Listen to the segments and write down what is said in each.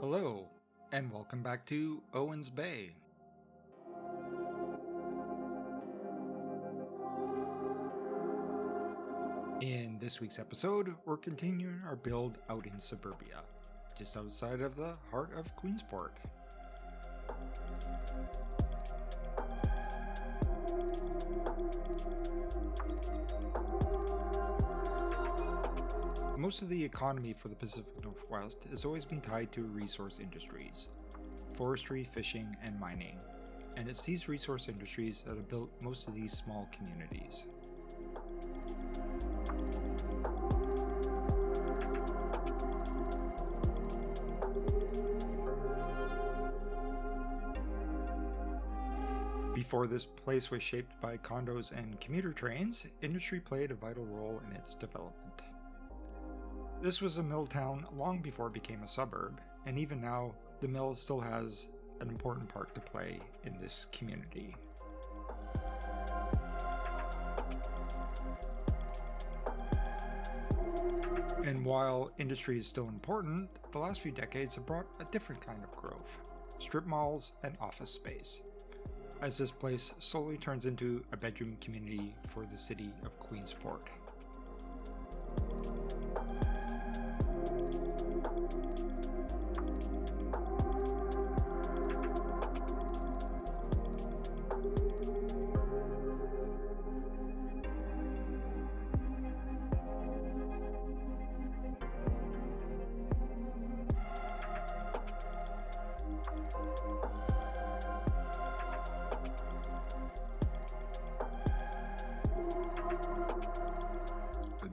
Hello, and welcome back to Owens Bay. In this week's episode, we're continuing our build out in suburbia, just outside of the heart of Queensport. Most of the economy for the Pacific Northwest has always been tied to resource industries, forestry, fishing, and mining, and it's these resource industries that have built most of these small communities. Before this place was shaped by condos and commuter trains, industry played a vital role in its development. This was a mill town long before it became a suburb, and even now, the mill still has an important part to play in this community. And while industry is still important, the last few decades have brought a different kind of growth: strip malls and office space, as this place slowly turns into a bedroom community for the city of Queensport.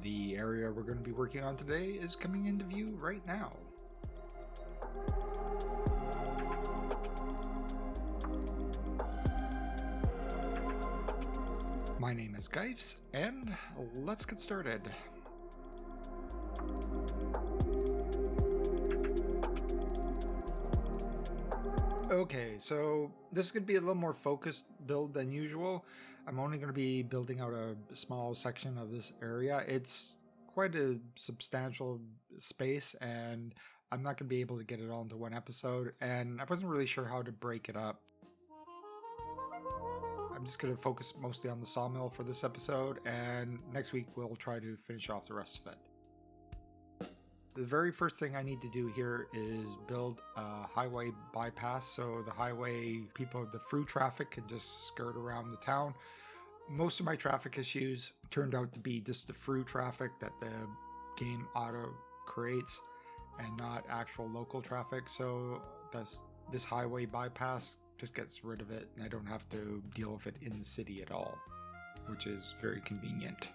The area we're going to be working on today is coming into view right now. My name is Geifs, and let's get started. Okay, so this is going to be a little more focused build than usual. I'm only going to be building out a small section of this area. It's quite a substantial space, and I'm not going to be able to get it all into one episode, and I wasn't really sure how to break it up. I'm just going to focus mostly on the sawmill for this episode, and next week we'll try to finish off the rest of it. The very first thing I need to do here is build a highway bypass so the highway people, the through traffic, can just skirt around the town. Most of my traffic issues turned out to be just the through traffic that the game auto creates and not actual local traffic. So this highway bypass just gets rid of it, and I don't have to deal with it in the city at all, which is very convenient.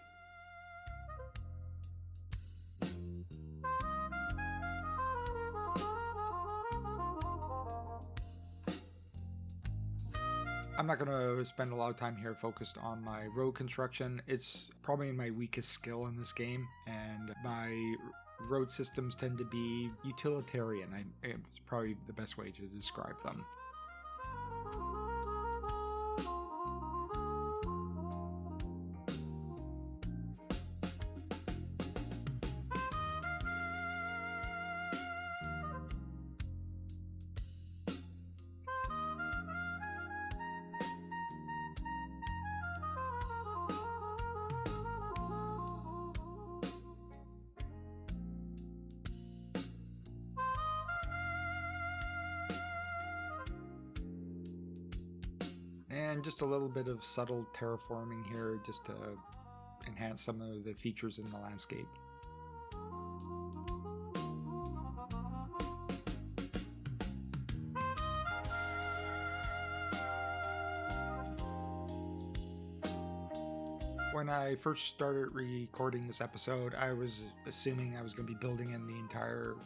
I'm not going to spend a lot of time here focused on my road construction. It's probably my weakest skill in this game, and my road systems tend to be utilitarian. It's probably the best way to describe them. And just a little bit of subtle terraforming here just to enhance some of the features in the landscape. When I first started recording this episode, I was assuming I was going to be building in the entire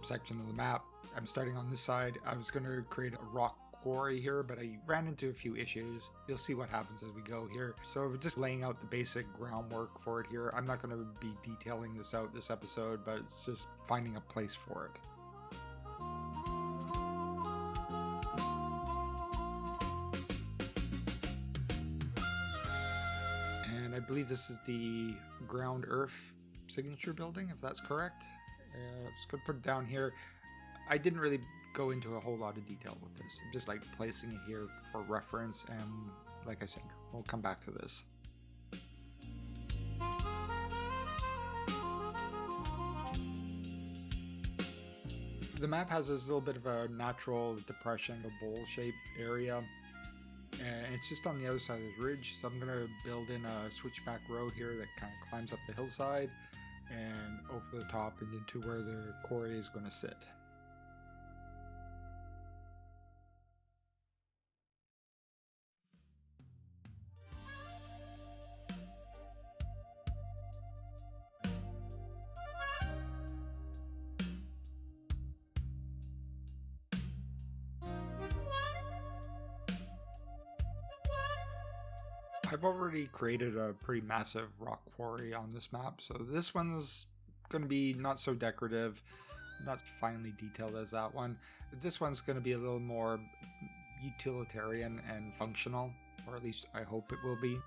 section of the map. I'm starting on this side. I was going to create a rock quarry here, but I ran into a few issues. You'll see what happens as we go here. So just laying out the basic groundwork for it here. I'm not going to be detailing this out this episode, but it's just finding a place for it. And I believe this is the ground earth signature building, if that's correct. Just going to put it down here. I didn't really go into a whole lot of detail with this. I'm just like placing it here for reference, and like I said, we'll come back to this. The map has this little bit of a natural depression, a bowl shaped area, and it's just on the other side of this ridge. So I'm going to build in a switchback road here that kind of climbs up the hillside and over the top and into where the quarry is going to sit. I've already created a pretty massive rock quarry on this map, so this one's going to be not so decorative, not finely detailed as that one. This one's going to be a little more utilitarian and functional, or at least I hope it will be.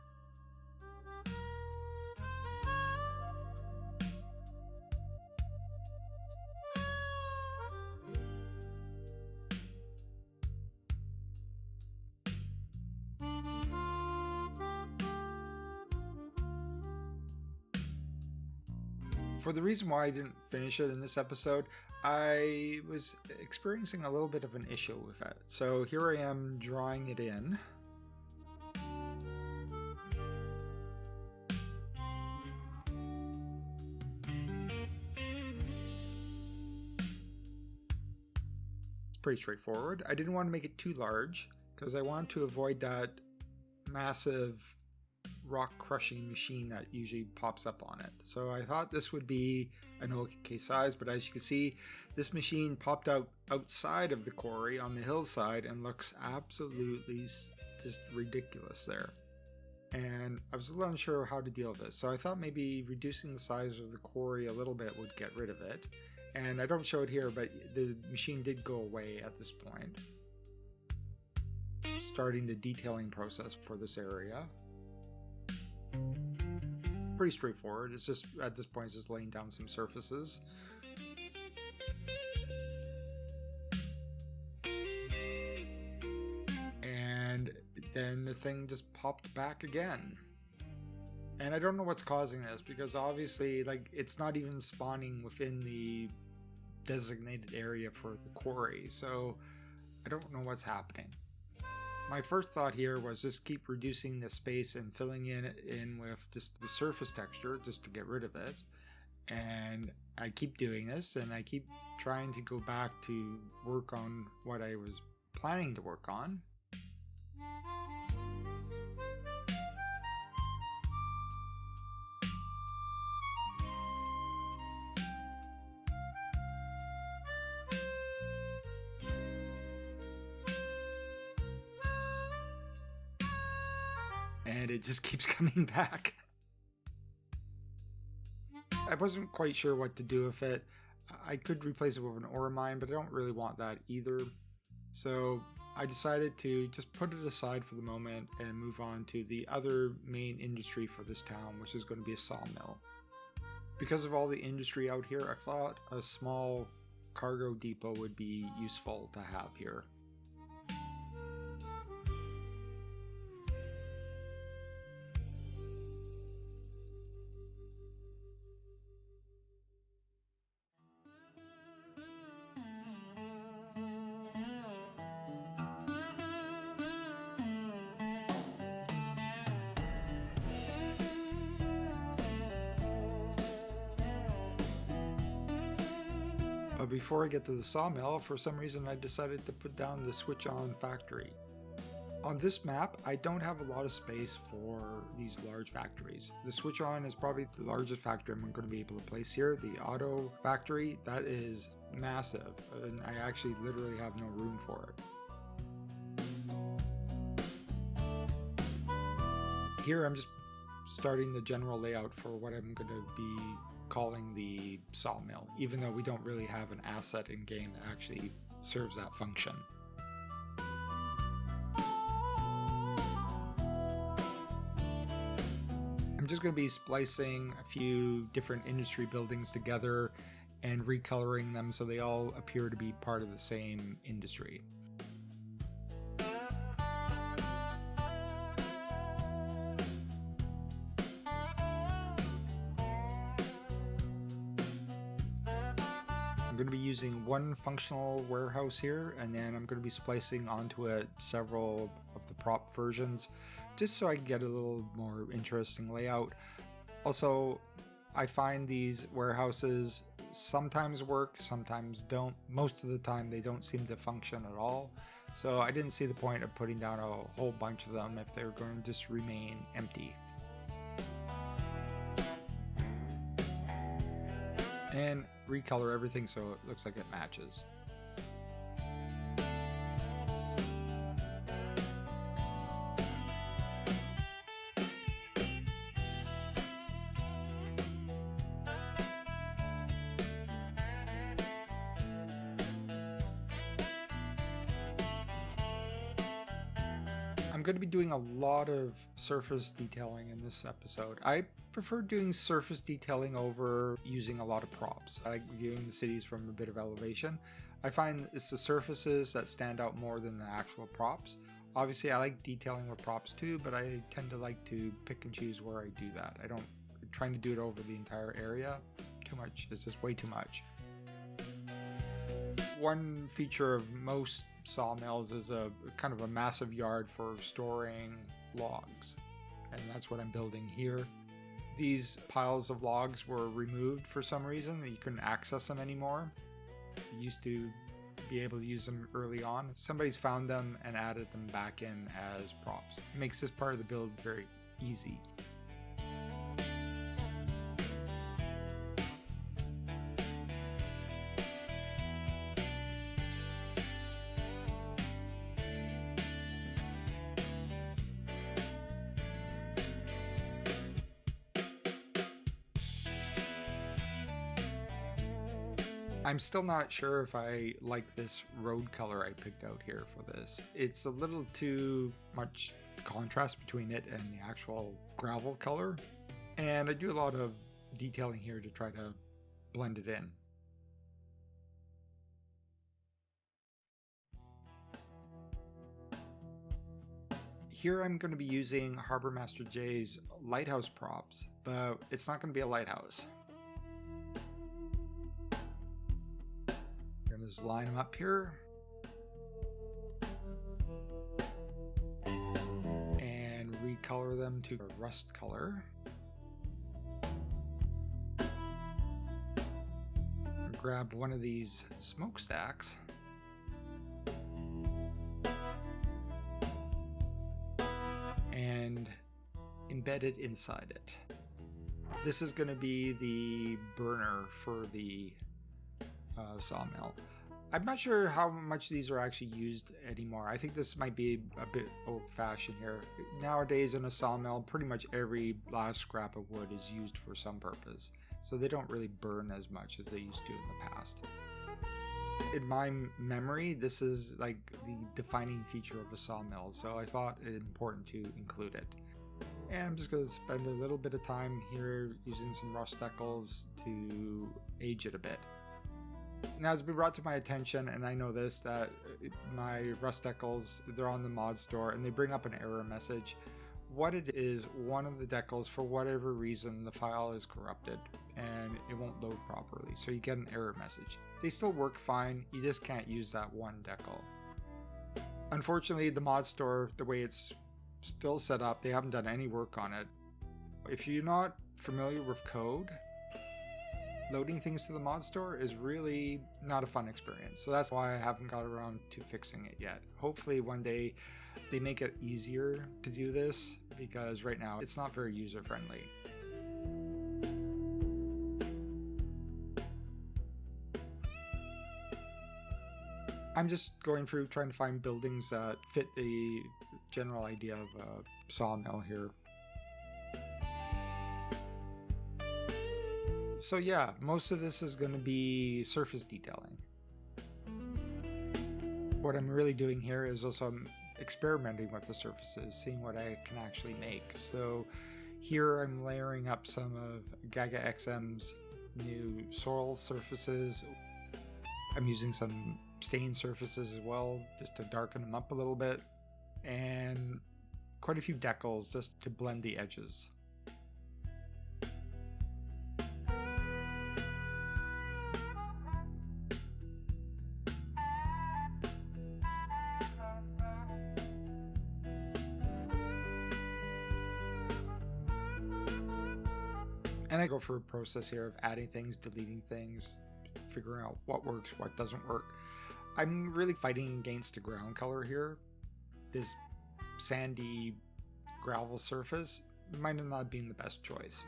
For the reason why I didn't finish it in this episode, I was experiencing a little bit of an issue with it. So here I am drawing it in. It's pretty straightforward. I didn't want to make it too large because I want to avoid that massive rock crushing machine that usually pops up on it. So I thought this would be an okay size, but as you can see, this machine popped out outside of the quarry on the hillside and looks absolutely just ridiculous there. And I was a little unsure how to deal with this, so I thought maybe reducing the size of the quarry a little bit would get rid of it. And I don't show it here, but the machine did go away at this point. Starting the detailing process for this area. Pretty straightforward. It's just at this point it's just laying down some surfaces. And then the thing just popped back again. And I don't know what's causing this, because obviously like it's not even spawning within the designated area for the quarry, so I don't know what's happening. My first thought here was just keep reducing the space and filling in with just the surface texture just to get rid of it. And I keep doing this, and I keep trying to go back to work on what I was planning to work on. And it just keeps coming back. I wasn't quite sure what to do with it. I could replace it with an ore mine, but I don't really want that either. So I decided to just put it aside for the moment and move on to the other main industry for this town, which is going to be a sawmill. Because of all the industry out here, I thought a small cargo depot would be useful to have here. But before I get to the sawmill, for some reason I decided to put down the switch on factory. On this map, I don't have a lot of space for these large factories. The switch on is probably the largest factory I'm going to be able to place here. The auto factory, that is massive, and I actually literally have no room for it. Here I'm just starting the general layout for what I'm going to be calling the sawmill, even though we don't really have an asset in game that actually serves that function. I'm just going to be splicing a few different industry buildings together and recoloring them so they all appear to be part of the same industry. I'm going to be using one functional warehouse here, and then I'm going to be splicing onto it several of the prop versions just so I can get a little more interesting layout. Also, I find these warehouses sometimes work, sometimes don't. Most of the time they don't seem to function at all. So I didn't see the point of putting down a whole bunch of them if they're going to just remain empty. And recolor everything so it looks like it matches. I'm going to be doing a lot of surface detailing in this episode. I prefer doing surface detailing over using a lot of props. I like viewing the cities from a bit of elevation. I find it's the surfaces that stand out more than the actual props. Obviously, I like detailing with props too, but I tend to like to pick and choose where I do that. I don't trying to do it over the entire area too much. It's just way too much. One feature of most sawmills is a kind of a massive yard for storing logs, and that's what I'm building here. These piles of logs were removed for some reason. You couldn't access them anymore. You used to be able to use them early on. Somebody's found them and added them back in as props. It makes this part of the build very easy. I'm still not sure if I like this road color I picked out here for this. It's a little too much contrast between it and the actual gravel color. And I do a lot of detailing here to try to blend it in. Here I'm going to be using Harbor Master J's lighthouse props, but it's not going to be a lighthouse. Just line them up here and recolor them to a rust color. Grab one of these smokestacks and embed it inside it. This is going to be the burner for the sawmill. I'm not sure how much these are actually used anymore. I think this might be a bit old-fashioned here. Nowadays in a sawmill, pretty much every last scrap of wood is used for some purpose, so they don't really burn as much as they used to in the past. In my memory, this is like the defining feature of a sawmill, so I thought it important to include it. And I'm just going to spend a little bit of time here using some rust decals to age it a bit. Now it's been brought to my attention, and I know this, that my rust decals, they're on the mod store and they bring up an error message. What it is, one of the decals, for whatever reason, the file is corrupted and it won't load properly, so you get an error message. They still work fine, you just can't use that one decal. Unfortunately, the mod store, the way it's still set up, they haven't done any work on it. If you're not familiar with code, loading things to the mod store is really not a fun experience. So that's why I haven't got around to fixing it yet. Hopefully one day they make it easier to do this, because right now it's not very user friendly. I'm just going through trying to find buildings that fit the general idea of a sawmill here. So yeah, most of this is going to be surface detailing. What I'm really doing here is also I'm experimenting with the surfaces, seeing what I can actually make. So here I'm layering up some of Gaga XM's new soil surfaces. I'm using some stain surfaces as well, just to darken them up a little bit, and quite a few decals just to blend the edges. And I go through a process here of adding things, deleting things, figuring out what works, what doesn't work. I'm really fighting against the ground color here. This sandy gravel surface might have not been the best choice.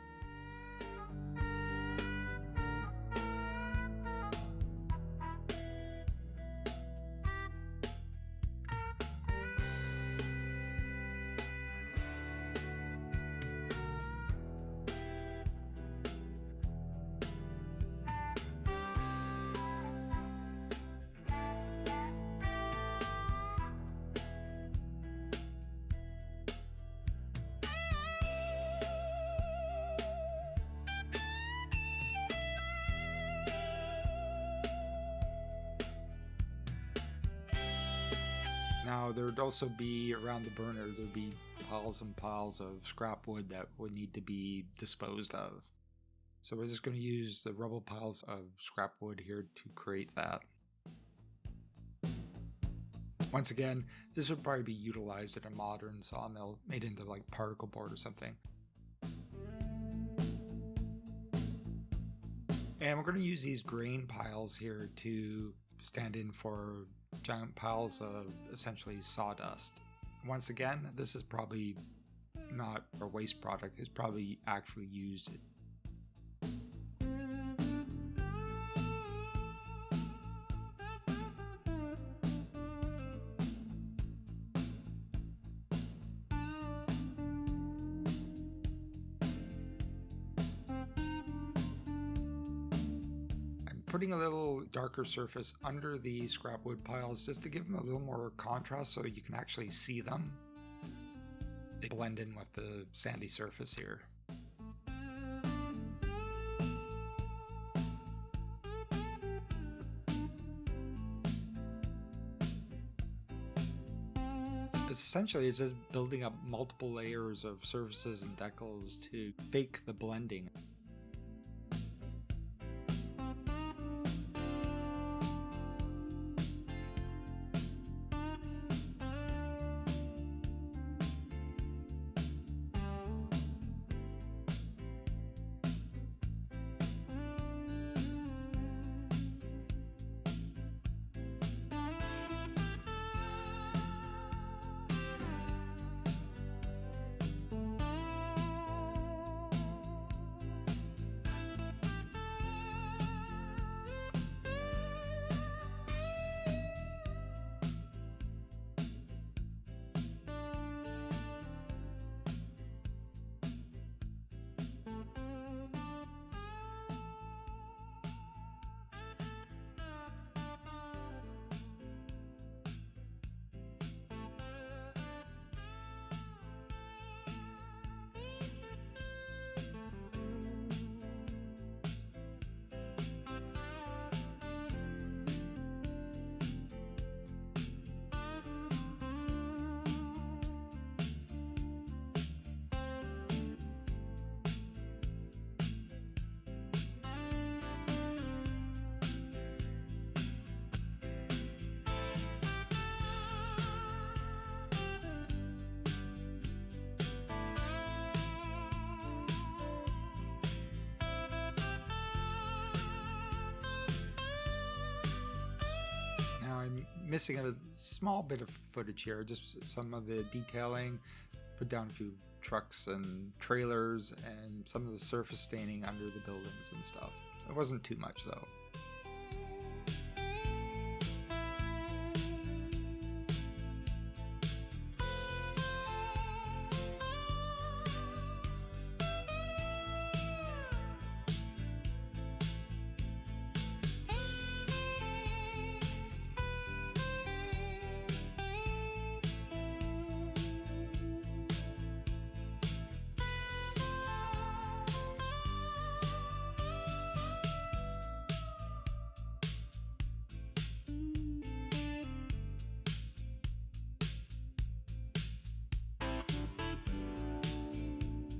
Now, there would also be around the burner, there'd be piles and piles of scrap wood that would need to be disposed of. So we're just going to use the rubble piles of scrap wood here to create that. Once again, this would probably be utilized in a modern sawmill made into like particle board or something. And we're going to use these grain piles here to stand in for giant piles of essentially sawdust. Once again, this is probably not a waste product, it's probably actually used. Putting a little darker surface under the scrap wood piles just to give them a little more contrast so you can actually see them. They blend in with the sandy surface here. Essentially, it's just building up multiple layers of surfaces and decals to fake the blending. I'm missing a small bit of footage here, just some of the detailing, put down a few trucks and trailers and some of the surface staining under the buildings and stuff. It wasn't too much though.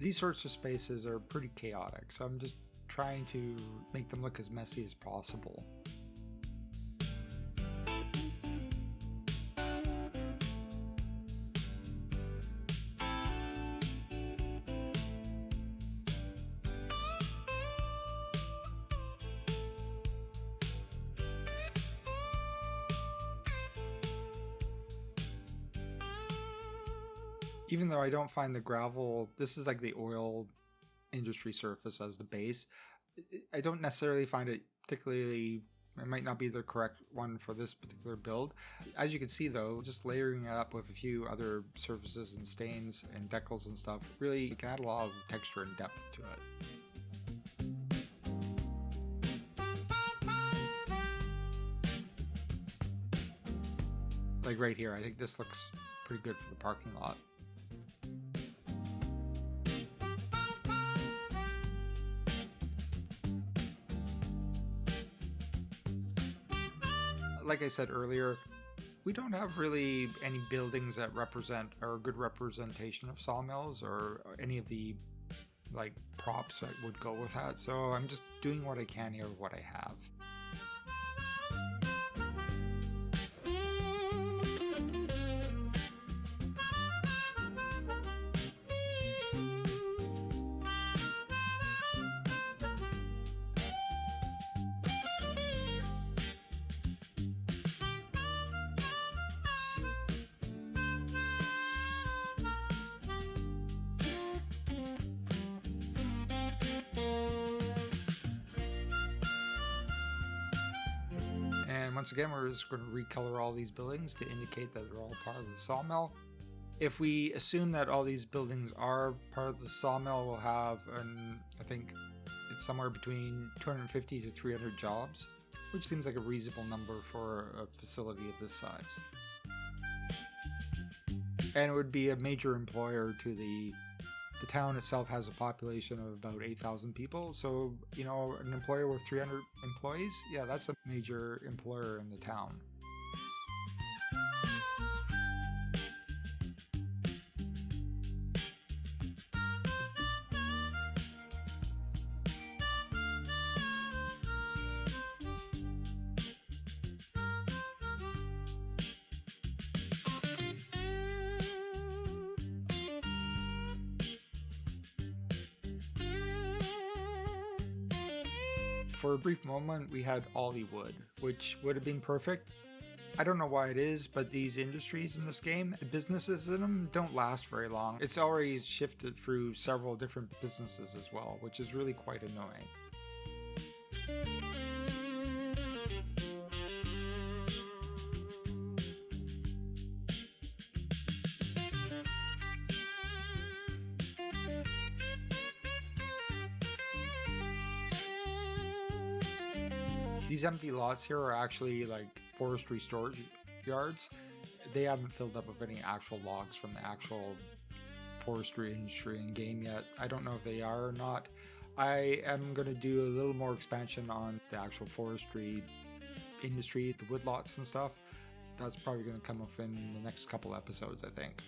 These sorts of spaces are pretty chaotic, so I'm just trying to make them look as messy as possible. Even though I don't find the gravel, this is like the oil industry surface as the base, I don't necessarily find it particularly, it might not be the correct one for this particular build. As you can see though, just layering it up with a few other surfaces and stains and decals and stuff, really can add a lot of texture and depth to it. Like right here, I think this looks pretty good for the parking lot. Like I said earlier, we don't have really any buildings that represent or a good representation of sawmills or any of the like props that would go with that. So I'm just doing what I can here with what I have. And once again, we're just going to recolor all these buildings to indicate that they're all part of the sawmill. If we assume that all these buildings are part of the sawmill, we'll have, I think it's somewhere between 250 to 300 jobs, which seems like a reasonable number for a facility of this size. And it would be a major employer to the town itself has a population of about 8,000 people. So, you know, an employer with 300 employees, yeah, that's a major employer in the town. For a brief moment, we had Ollie wood, which would have been perfect. I don't know why it is, but these industries in this game, the businesses in them don't last very long. It's already shifted through several different businesses as well, which is really quite annoying. These empty lots here are actually like forestry storage yards. They haven't filled up with any actual logs from the actual forestry industry in game yet. I don't know if they are or not. I am going to do a little more expansion on the actual forestry industry, the woodlots and stuff. That's probably going to come up in the next couple episodes, I think.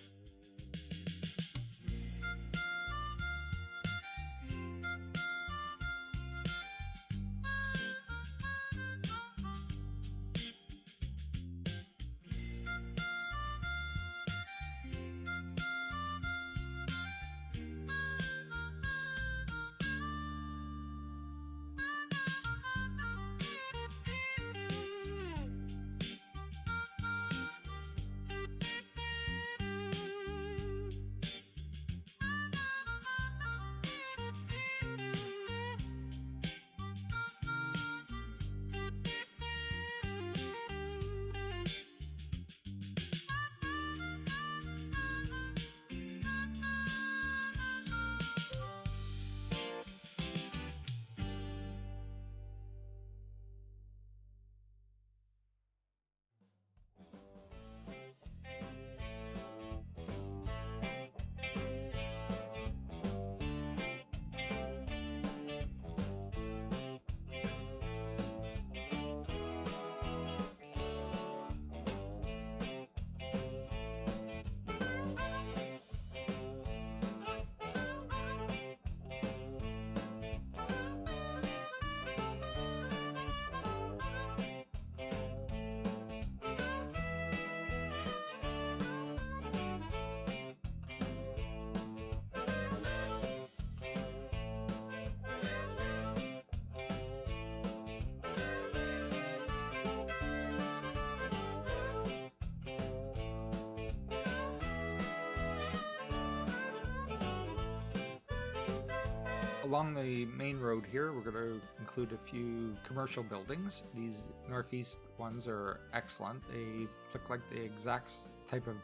Along the main road here, we're going to include a few commercial buildings. These northeast ones are excellent. They look like the exact type of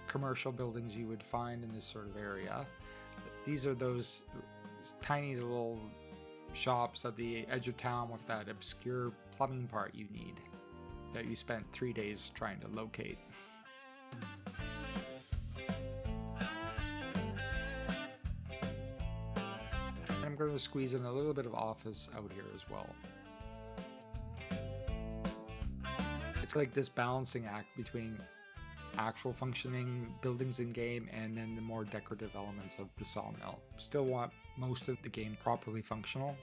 commercial buildings you would find in this sort of area. These are those tiny little shops at the edge of town with that obscure plumbing part you need that you spent 3 days trying to locate. I'm going to squeeze in a little bit of office out here as well. It's like this balancing act between actual functioning buildings in game and then the more decorative elements of the sawmill. Still want most of the game properly functional,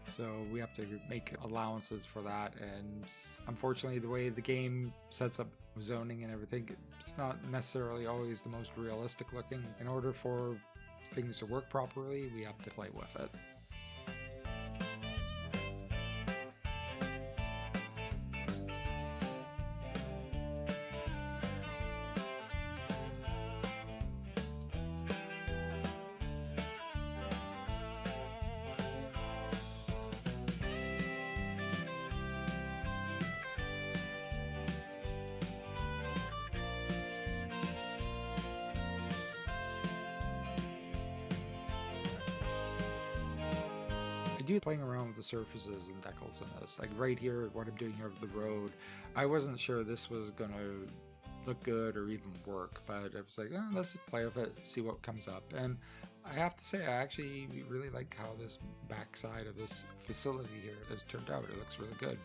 so we have to make allowances for that, and unfortunately the way the game sets up zoning and everything, it's not necessarily always the most realistic looking. In order for things to work properly, we have to play with it. I do playing around with the surfaces and decals in this. Like right here, what I'm doing here with the road, I wasn't sure this was going to look good or even work, but I was like, oh, let's play with it, see what comes up. And I have to say, I actually really like how this backside of this facility here has turned out. It looks really good.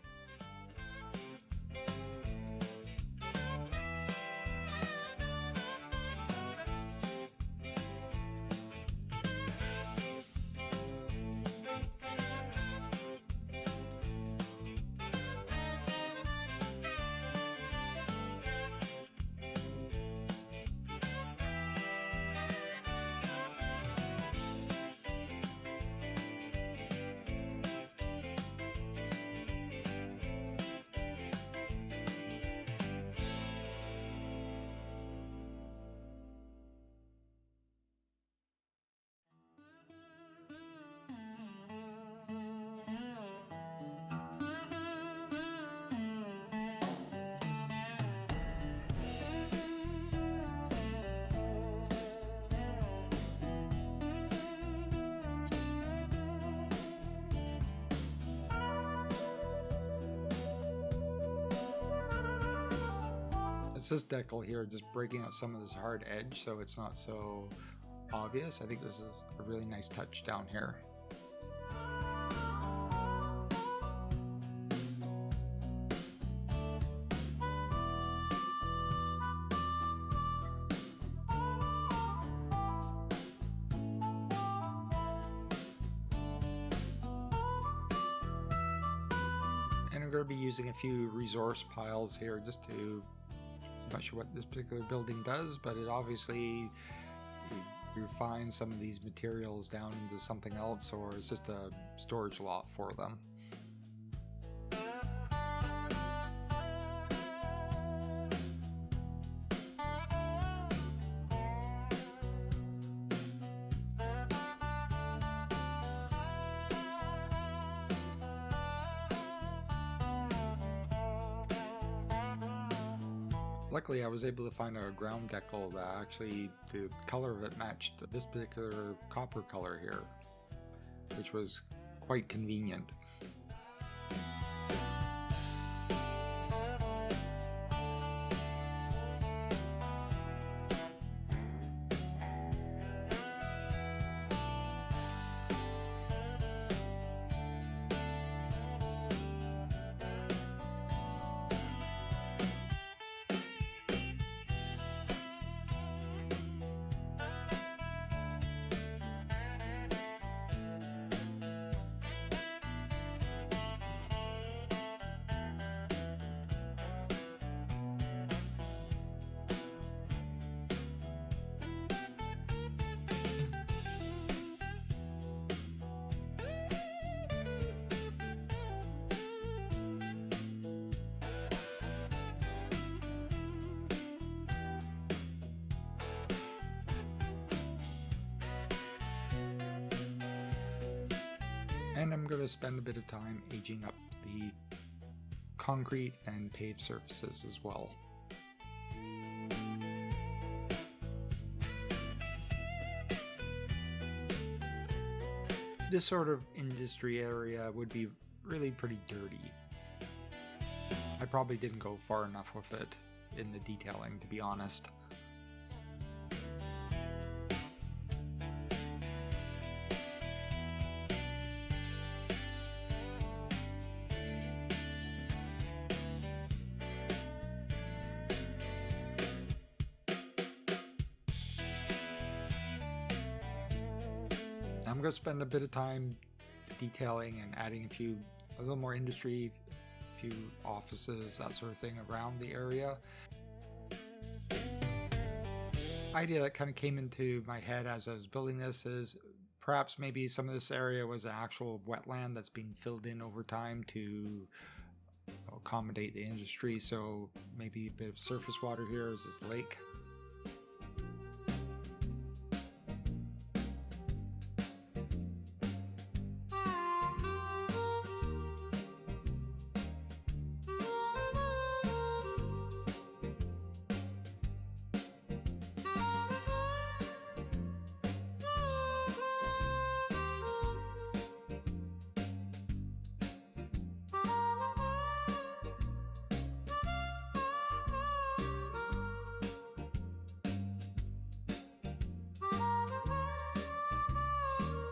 It's this decal here just breaking out some of this hard edge so it's not so obvious. I think this is a really nice touch down here. And I'm going to be using a few resource piles here just to, I'm not sure what this particular building does, but it obviously refines some of these materials down into something else, or it's just a storage lot for them. Luckily, I was able to find a ground decal that actually the color of it matched this particular copper color here, which was quite convenient. And I'm going to spend a bit of time aging up the concrete and paved surfaces as well. This sort of industry area would be really pretty dirty. I probably didn't go far enough with it in the detailing, to be honest. I'm going to spend a bit of time detailing and adding a little more industry, a few offices, that sort of thing around the area. Idea that kind of came into my head as I was building this is perhaps maybe some of this area was an actual wetland that's being filled in over time to accommodate the industry. So maybe a bit of surface water here is this lake.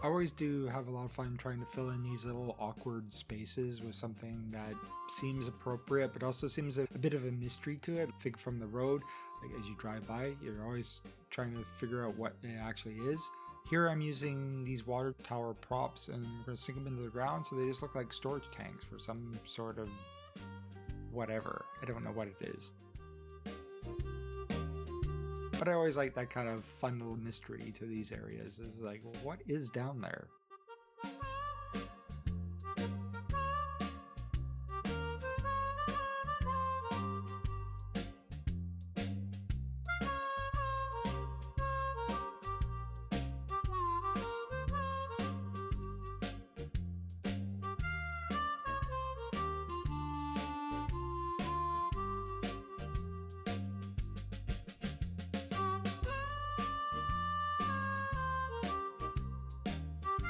I always do have a lot of fun trying to fill in these little awkward spaces with something that seems appropriate, but also seems a bit of a mystery to it. I think from the road, like as you drive by, you're always trying to figure out what it actually is. Here I'm using these water tower props and I'm going to sink them into the ground so they just look like storage tanks for some sort of whatever. I don't know what it is. But I always like that kind of fun little mystery to these areas. Is like, well, what is down there?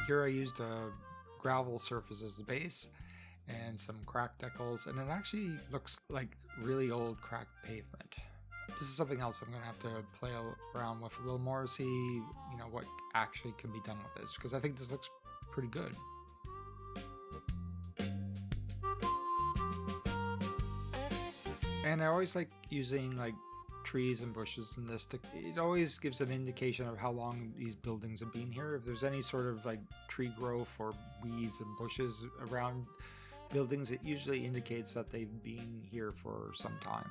Here I used a gravel surface as the base and some crack decals, and it actually looks like really old cracked pavement. This is something else I'm going to have to play around with a little more, see what actually can be done with this, because I think this looks pretty good. And I always like using trees and bushes in this. It always gives an indication of how long these buildings have been here. If there's any sort of tree growth or weeds and bushes around buildings, it usually indicates that they've been here for some time.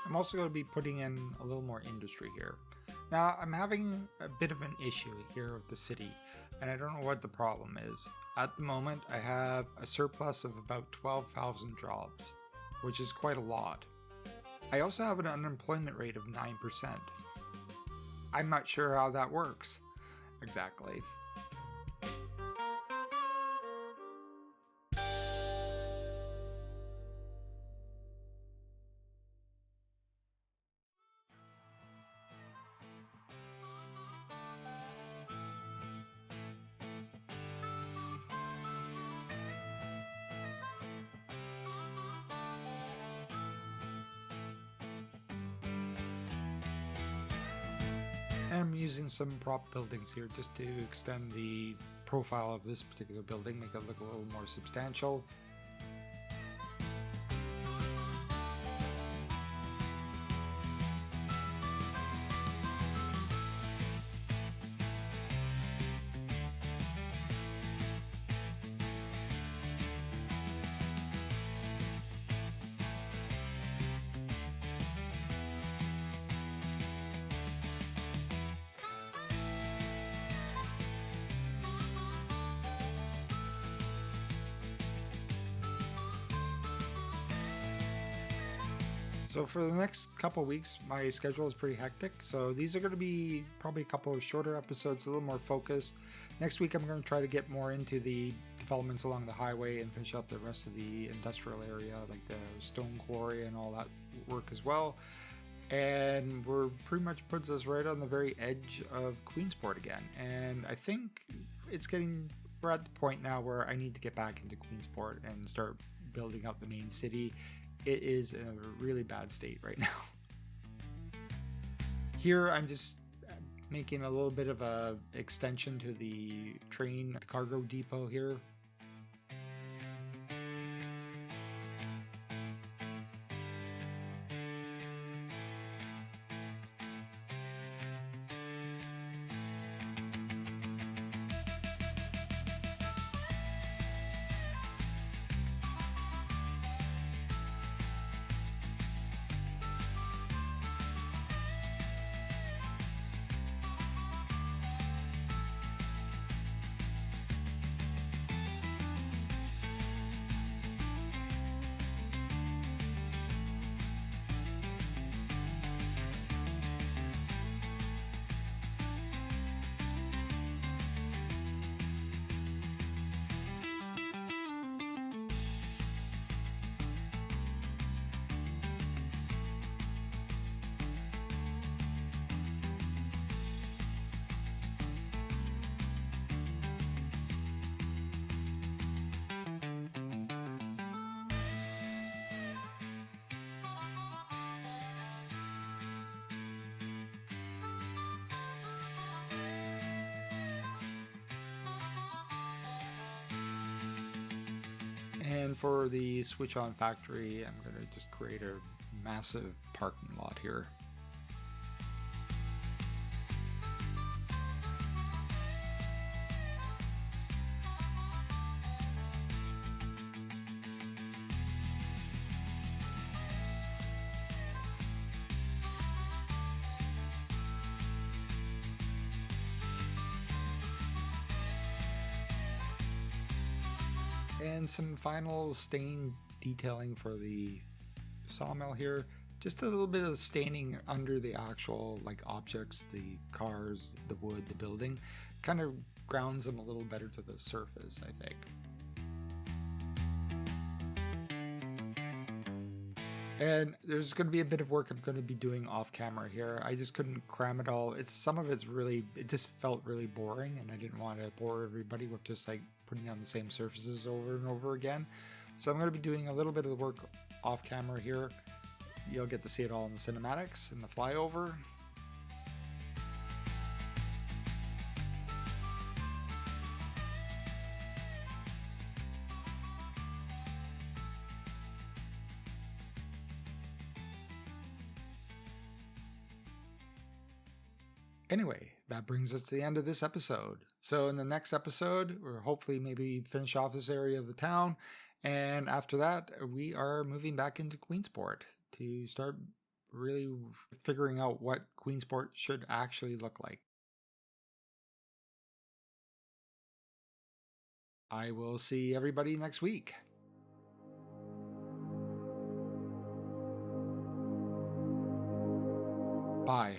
I'm also going to be putting in a little more industry here. Now, I'm having a bit of an issue here with the city, and I don't know what the problem is. At the moment, I have a surplus of about 12,000 jobs, which is quite a lot. I also have an unemployment rate of 9%. I'm not sure how that works exactly. And I'm using some prop buildings here just to extend the profile of this particular building, make it look a little more substantial. So for the next couple of weeks, my schedule is pretty hectic. So these are going to be probably a couple of shorter episodes, a little more focused. Next week, I'm going to try to get more into the developments along the highway and finish up the rest of the industrial area, like the stone quarry and all that work as well. And we're pretty much puts us right on the very edge of Queensport again. And I think we're at the point now where I need to get back into Queensport and start building up the main city. It is in a really bad state right now. Here I'm just making a little bit of a extension to the train, the cargo depot here. And for the switch on factory, I'm going to just create a massive parking lot here. And some final stain detailing for the sawmill here. Just a little bit of staining under the actual objects, the cars, the wood, the building. Kind of grounds them a little better to the surface, I think. And there's going to be a bit of work I'm going to be doing off camera here. I just couldn't cram it all. It just felt really boring, and I didn't want to bore everybody with just putting on the same surfaces over and over again. So I'm going to be doing a little bit of the work off camera here. You'll get to see it all in the cinematics and the flyover. Anyway, that brings us to the end of this episode. So in the next episode, we'll hopefully maybe finish off this area of the town. And after that, we are moving back into Queensport to start really figuring out what Queensport should actually look like. I will see everybody next week. Bye.